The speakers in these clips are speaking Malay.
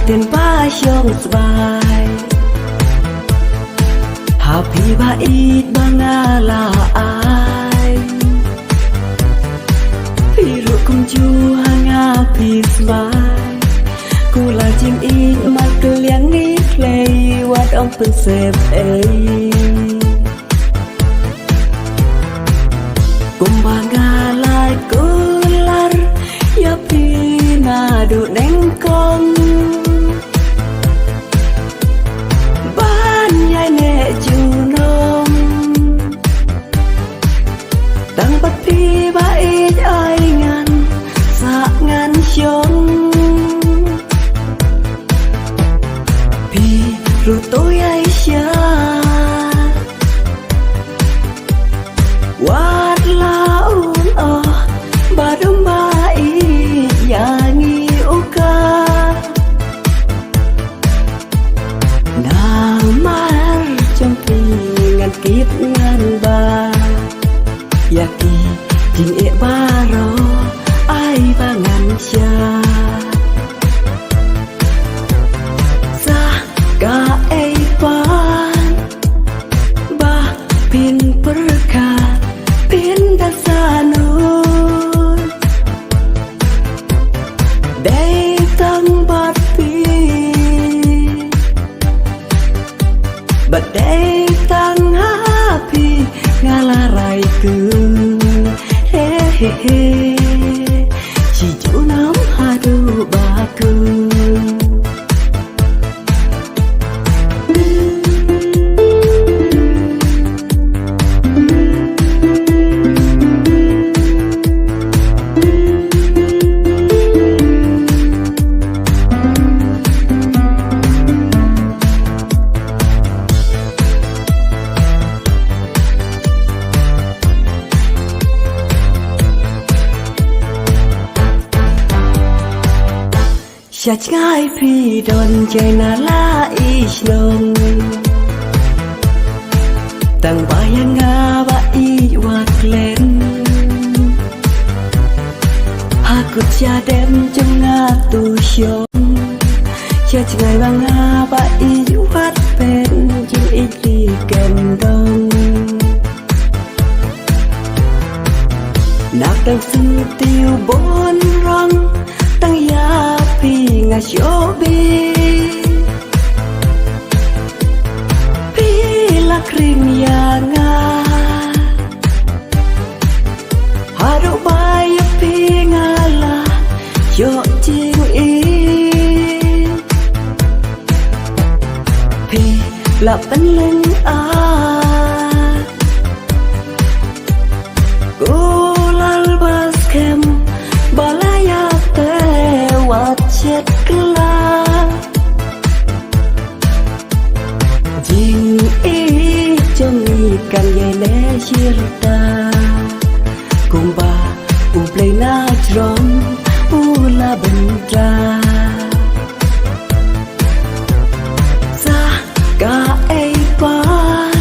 tiền ba trong bài Happy ba ít ba nga là ai Pi ru kum chu hanga pi smile Ku là chim ít mà cứ liang ít play What ông pen sep ấy Kum ba nga lai kular Ya pi na du neng kong Ban yai ne chu nom Tang bắt pi ba ít ai ngàn Sa ngàn chong Pi ru tôi ai xa Wat la un o Ba dum ba ít ya ngi uka Na mar trong pi ngàn kiếp ngàn ba Ya ki jing e ba ro ai ba ngàn cha Sa ka ei pan Ba pin perka pin dasanun Day tang bat pi But day tang happy ngalarai ku he he he Chỉ chỗ nắm hà đu ba ku Chach ngai phi don chai na la ich long Tang bayang nga ba i wat len Hakut cha dem trong nga tu shong Chach ngai ba nga ba i wat pen Chung ich li ken dong Nak tang su tiêu bon rong Tang ya pi nga shobi Pi la kring ya nga Hadu ba ya pi nga la Yo jing i Pi la pen leng a Gulal bas kem Balaya te wat chết kla Jing i cho mi kan ye le shirta Kum ba u play na drum u la bentra Sa ka ei pan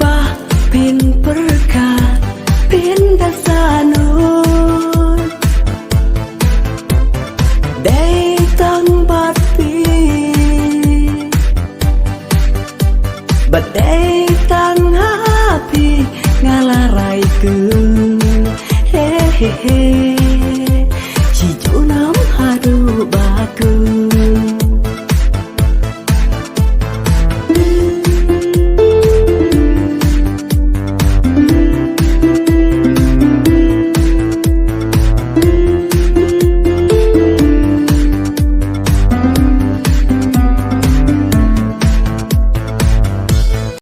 Ba pin perka pin dasanun Day tang bat pi But day tang happy ngalarai ku he he he Chỉ chỗ nắm hà đu ba ku